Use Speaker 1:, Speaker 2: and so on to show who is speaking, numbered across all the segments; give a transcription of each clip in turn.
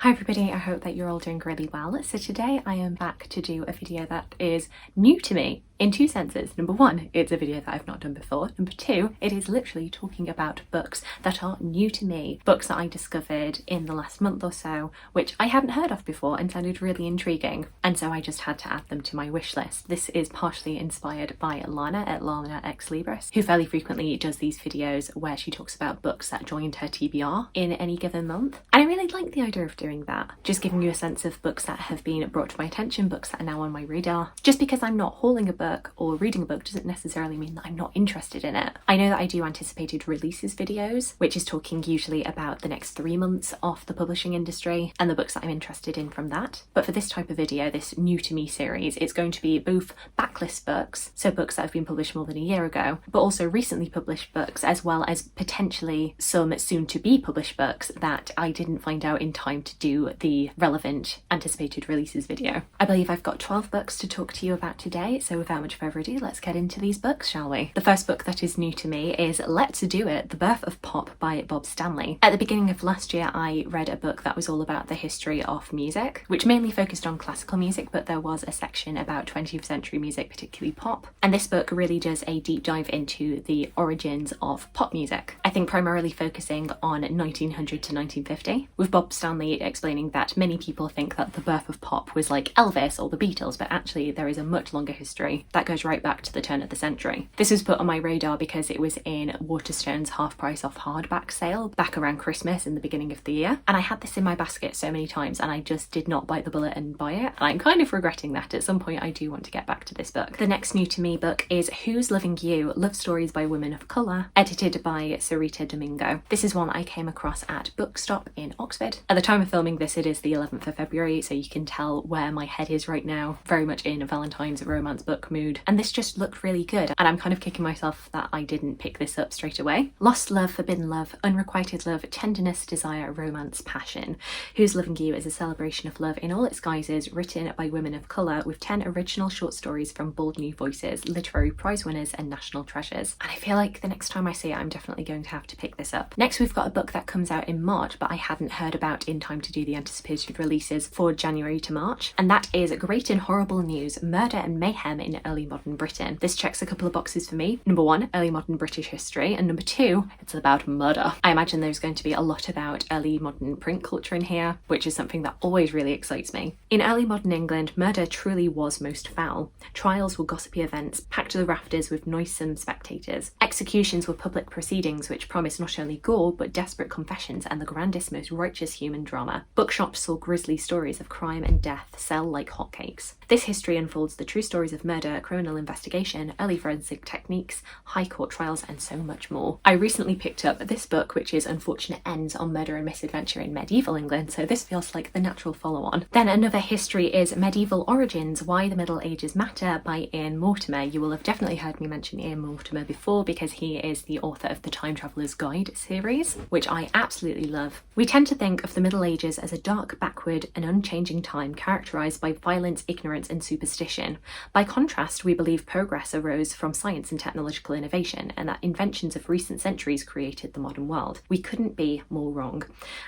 Speaker 1: Hi everybody, I hope that you're all doing really well. So today I am back to do a video that is new to me in two senses. Number one, it's a video that I've not done before. Number two, it is literally talking about books that are new to me, books that I discovered in the last month or so, which I hadn't heard of before and sounded really intriguing. And so I just had to add them to my wish list. This is partially inspired by Lana at Lana Ex Libris, who fairly frequently does these videos where she talks about books that joined her TBR in any given month. And I really like the idea of doing that, just giving you a sense of books that have been brought to my attention, books that are now on my radar. Just because I'm not hauling a book or reading a book doesn't necessarily mean that I'm not interested in it. I know that I do anticipated releases videos, which is talking usually about the next 3 months of the publishing industry and the books that I'm interested in from that. But for this type of video, this new to me series, it's going to be both backlist books, so books that have been published more than a year ago, but also recently published books, as well as potentially some soon to be published books that I didn't find out in time to do the relevant anticipated releases video. I believe I've got 12 books to talk to you about today, so without much further ado, let's get into these books, shall we? The first book that is new to me is Let's Do It, The Birth of Pop by Bob Stanley. At the beginning of last year, I read a book that was all about the history of music, which mainly focused on classical music, but there was a section about 20th century music, particularly pop. And this book really does a deep dive into the origins of pop music. I think primarily focusing on 1900 to 1950, with Bob Stanley explaining that many people think that the birth of pop was like Elvis or the Beatles, but actually there is a much longer history that goes right back to the turn of the century. This was put on my radar because it was in Waterstone's half price off hardback sale back around Christmas in the beginning of the year, and I had this in my basket so many times and I just did not bite the bullet and buy it, and I'm kind of regretting that. At some point I do want to get back to this book. The next new to me book is Who's Loving You? Love Stories by Women of Colour, edited by Sareeta Domingo. This is one I came across at Bookstop in Oxford. At the time of filming this, it is the 11th of February, so you can tell where my head is right now, very much in a Valentine's romance book mood, and this just looked really good, and I'm kind of kicking myself that I didn't pick this up straight away. Lost love, forbidden love, unrequited love, tenderness, desire, romance, passion. Who's Loving You is a celebration of love in all its guises, written by women of colour, with 10 original short stories from bold new voices, literary prize winners and national treasures. And I feel like the next time I see it, I'm definitely going to have to pick this up. Next, we've got a book that comes out in March, but I hadn't heard about in time to do the anticipated releases for January to March, and that is Great and Horrible News, Murder and Mayhem in Early Modern Britain. This checks a couple of boxes for me. Number one, early modern British history, and number two, it's about murder. I imagine there's going to be a lot about early modern print culture in here, which is something that always really excites me. In early modern England, murder truly was most foul. Trials were gossipy events, packed to the rafters with noisome spectators. Executions were public proceedings which promised not only gore, but desperate confessions and the grandest, most righteous human drama. Bookshops saw grisly stories of crime and death sell like hotcakes. This history unfolds the true stories of murder, criminal investigation, early forensic techniques, high court trials, and so much more. I recently picked up this book, which is Unfortunate Ends on Murder and Misadventure in Medieval England, so this feels like the natural follow-on. Then another history is Medieval Origins, Why the Middle Ages Matter by Ian Mortimer. You will have definitely heard me mention Ian Mortimer before because he is the author of the Time Traveller's Guide series, which I absolutely love. We tend to think of the Middle Ages as a dark, backward and unchanging time characterised by violence, ignorance and superstition. By contrast, we believe progress arose from science and technological innovation, and that inventions of recent centuries created the modern world. We couldn't be more wrong.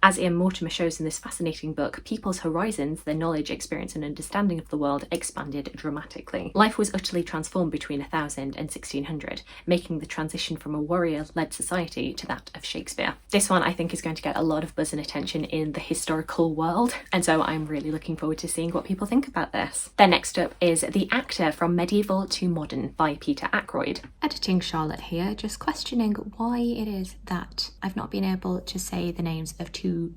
Speaker 1: As Ian Mortimer shows in this fascinating book, people's horizons, their knowledge, experience and understanding of the world expanded dramatically. Life was utterly transformed between 1000 and 1600, making the transition from a warrior-led society to that of Shakespeare. This one I think is going to get a lot of buzz and attention in the historical world, and so I'm really looking forward to seeing what people think about this. Then next up is The Actor from Medieval to Modern by Peter Ackroyd. Editing Charlotte here, just questioning why it is that I've not been able to say the names of two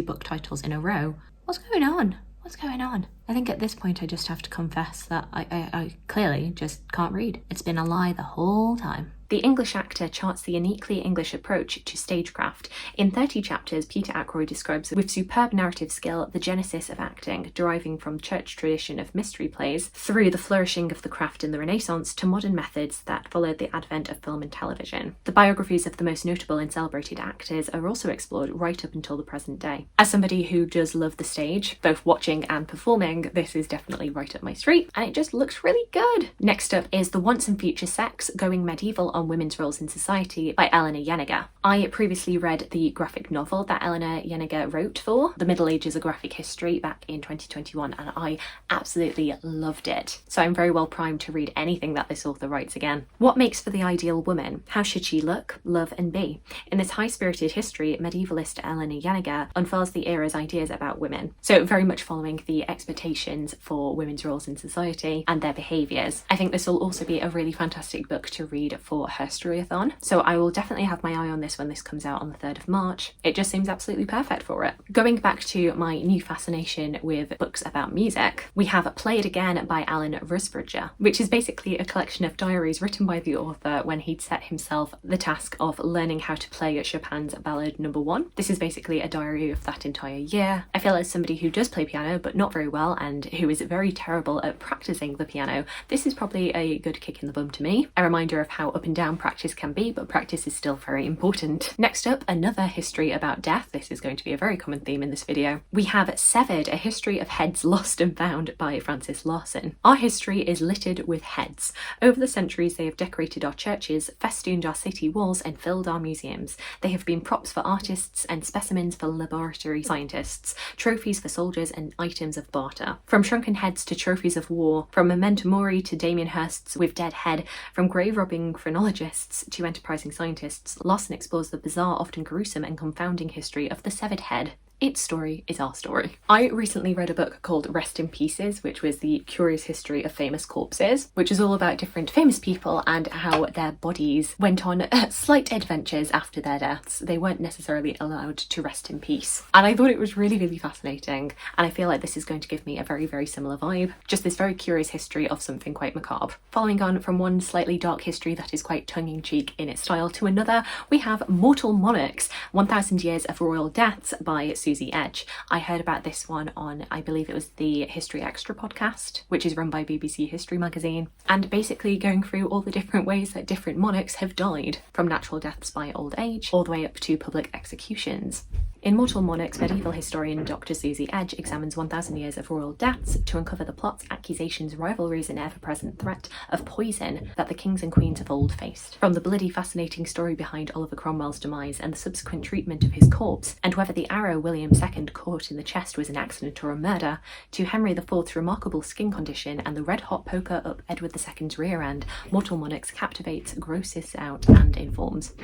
Speaker 1: book titles in a row. What's going on? What's going on? I think at this point I just have to confess that I clearly just can't read. It's been a lie the whole time. The English Actor charts the uniquely English approach to stagecraft. In 30 chapters, Peter Ackroyd describes with superb narrative skill the genesis of acting, deriving from church tradition of mystery plays, through the flourishing of the craft in the Renaissance to modern methods that followed the advent of film and television. The biographies of the most notable and celebrated actors are also explored right up until the present day. As somebody who does love the stage, both watching and performing, thinking this is definitely right up my street, and it just looks really good. Next up is The Once and Future Sex, Going Medieval on Women's Roles in Society by Eleanor Janega. I previously read the graphic novel that Eleanor Janega wrote for The Middle Ages, A Graphic History back in 2021, and I absolutely loved it. So I'm very well primed to read anything that this author writes again. What makes for the ideal woman? How should she look, love and be? In this high-spirited history, medievalist Eleanor Janega unfurls the era's ideas about women. So very much following the expectations for women's roles in society and their behaviours. I think this will also be a really fantastic book to read for her storyathon. So I will definitely have my eye on this when this comes out on the 3rd of March. It just seems absolutely perfect for it. Going back to my new fascination with books about music, we have Play It Again by Alan Rusbridger, which is basically a collection of diaries written by the author when he'd set himself the task of learning how to play Chopin's Ballad No. 1. This is basically a diary of that entire year. I feel as somebody who does play piano but not very well and who is very terrible at practicing the piano, this is probably a good kick in the bum to me. A reminder of how up and down practice can be, but practice is still very important. Next up, another history about death. This is going to be a very common theme in this video. We have Severed, A History of Heads Lost and Found by Francis Larson. Our history is littered with heads. Over the centuries, they have decorated our churches, festooned our city walls, and filled our museums. They have been props for artists and specimens for laboratory scientists, trophies for soldiers and items of barter. From shrunken heads to trophies of war, from memento mori to Damien Hirsts with dead head, from grave-robbing chronologists to enterprising scientists, Larson explores the bizarre, often gruesome and confounding history of the severed head. Its story is our story. I recently read a book called Rest in Pieces, which was the curious history of famous corpses, which is all about different famous people and how their bodies went on slight adventures after their deaths. They weren't necessarily allowed to rest in peace. And I thought it was really, really fascinating. And I feel like this is going to give me a very, very similar vibe. Just this very curious history of something quite macabre. Following on from one slightly dark history that is quite tongue-in-cheek in its style to another, we have Immortal Monarchs, 1000 Years of Royal Deaths by Suzie Edge. I heard about this one on, I believe it was the History Extra podcast, which is run by BBC History magazine, and basically going through all the different ways that different monarchs have died, from natural deaths by old age all the way up to public executions. Immortal Monarchs medieval historian Dr. Suzie Edge examines 1000 years of royal deaths to uncover the plots, accusations, rivalries and ever-present threat of poison that the kings and queens of old faced. From the bloody fascinating story behind Oliver Cromwell's demise and the subsequent treatment of his corpse, and whether the arrow William II caught in the chest was an accident or a murder, to Henry IV's remarkable skin condition and the red-hot poker up Edward II's rear end, Immortal Monarchs captivates, grosses out and informs.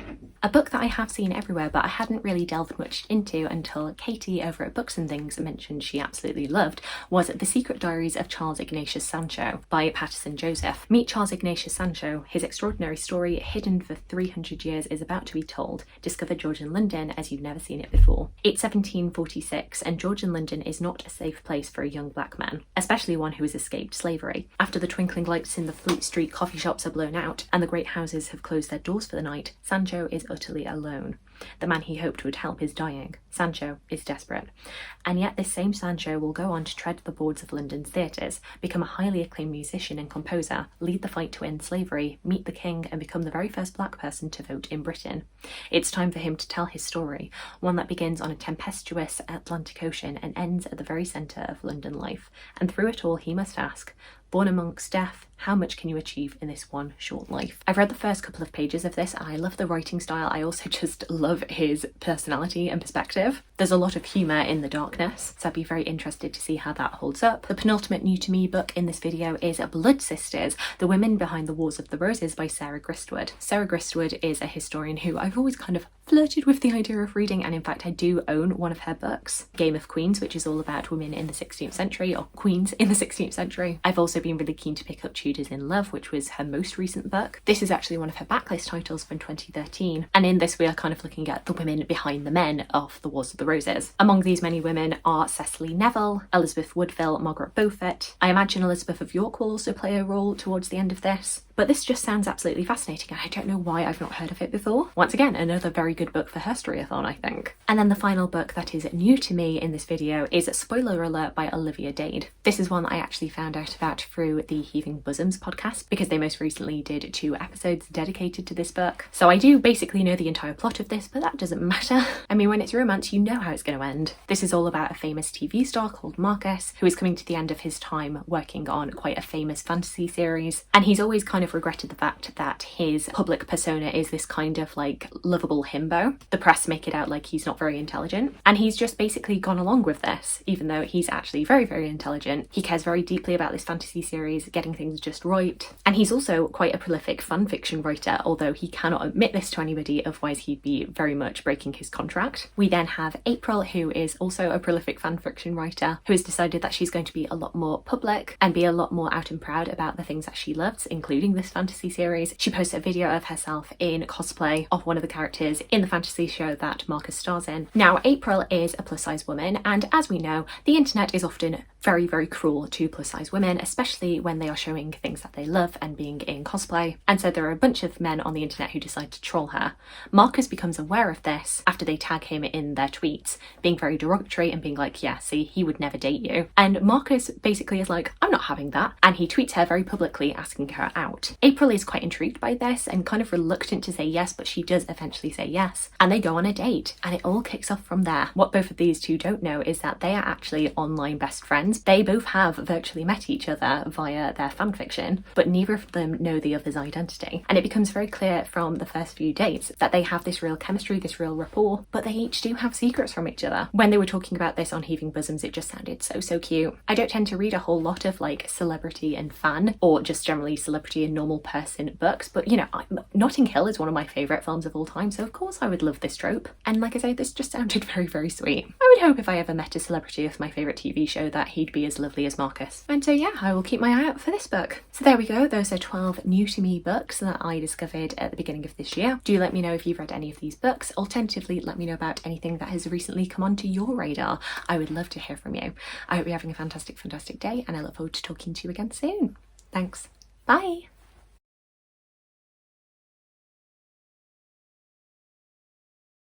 Speaker 1: A book that I have seen everywhere but I hadn't really delved much into until Katie over at Books and Things mentioned she absolutely loved was The Secret Diaries of Charles Ignatius Sancho by Patterson Joseph. Meet Charles Ignatius Sancho. His extraordinary story, hidden for 300 years, is about to be told. Discover Georgian London as you've never seen it before. It's 1746 and Georgian London is not a safe place for a young black man, especially one who has escaped slavery. After the twinkling lights in the Fleet Street coffee shops are blown out and the great houses have closed their doors for the night, Sancho is utterly alone. The man he hoped would help is dying. Sancho is desperate. And yet this same Sancho will go on to tread the boards of London's theatres, become a highly acclaimed musician and composer, lead the fight to end slavery, meet the king and become the very first black person to vote in Britain. It's time for him to tell his story, one that begins on a tempestuous Atlantic Ocean and ends at the very centre of London life. And through it all he must ask, born amongst death, how much can you achieve in this one short life? I've read the first couple of pages of this and I love the writing style. I also just love his personality and perspective. There's a lot of humour in the darkness, so I'd be very interested to see how that holds up. The penultimate new to me book in this video is Blood Sisters, The Women Behind the Wars of the Roses by Sarah Gristwood. Sarah Gristwood is a historian who I've always kind of flirted with the idea of reading, and in fact I do own one of her books, Game of Queens, which is all about women in the 16th century, or queens in the 16th century. I've also been really keen to pick up Tudors in Love, which was her most recent book. This is actually one of her backlist titles from 2013, and in this we are kind of looking at the women behind the men of the Wars of the Roses. Among these many women are Cecily Neville, Elizabeth Woodville, Margaret Beaufort. I imagine Elizabeth of York will also play a role towards the end of this. But this just sounds absolutely fascinating and I don't know why I've not heard of it before. Once again, another very good book for History-a-thon, I think. And then the final book that is new to me in this video is Spoiler Alert by Olivia Dade. This is one that I actually found out about through the Heaving Bosoms podcast, because they most recently did 2 episodes dedicated to this book. So I do basically know the entire plot of this, but that doesn't matter. I mean, when it's romance, you know how it's going to end. This is all about a famous TV star called Marcus, who is coming to the end of his time working on quite a famous fantasy series. And he's always kind of regretted the fact that his public persona is this kind of like lovable himbo. The press make it out like he's not very intelligent. And he's just basically gone along with this, even though he's actually very, very intelligent. He cares very deeply about this fantasy series, getting things just right. And he's also quite a prolific fan fiction writer, although he cannot admit this to anybody, otherwise he'd be very much breaking his contract. We then have April, who is also a prolific fan fiction writer, who has decided that she's going to be a lot more public and be a lot more out and proud about the things that she loves, including this fantasy series. She posts a video of herself in cosplay of one of the characters in the fantasy show that Marcus stars in. Now, April is a plus-size woman, and as we know, the internet is often very, very cruel to plus-size women, especially when they are showing things that they love and being in cosplay. And so there are a bunch of men on the internet who decide to troll her. Marcus becomes aware of this after they tag him in their tweets, being very derogatory and being like, yeah, see, he would never date you. And Marcus basically is like, I'm not having that. And he tweets her very publicly asking her out. April is quite intrigued by this and kind of reluctant to say yes, but she does eventually say yes. And they go on a date, and it all kicks off from there. What both of these two don't know is that they are actually online best friends. They both have virtually met each other via their fanfiction, but neither of them know the other's identity. And it becomes very clear from the first few dates that they have this real chemistry, this real rapport, but they each do have secrets from each other. When they were talking about this on Heaving Bosoms, it just sounded so cute. I don't tend to read a whole lot of like celebrity and fan, or just generally celebrity and normal person books, but you know, Notting Hill is one of my favourite films of all time, so of course I would love this trope. And like I say, this just sounded very, very sweet. I would hope if I ever met a celebrity of my favourite TV show that he'd be as lovely as Marcus. And so yeah, I will keep my eye out for this book. So there we go, those are 12 new to me books that I discovered at the beginning of this year. Do let me know if you've read any of these books. Alternatively, let me know about anything that has recently come onto your radar. I would love to hear from you. I hope you're having a fantastic, fantastic day, and I look forward to talking to you again soon. Thanks. Bye.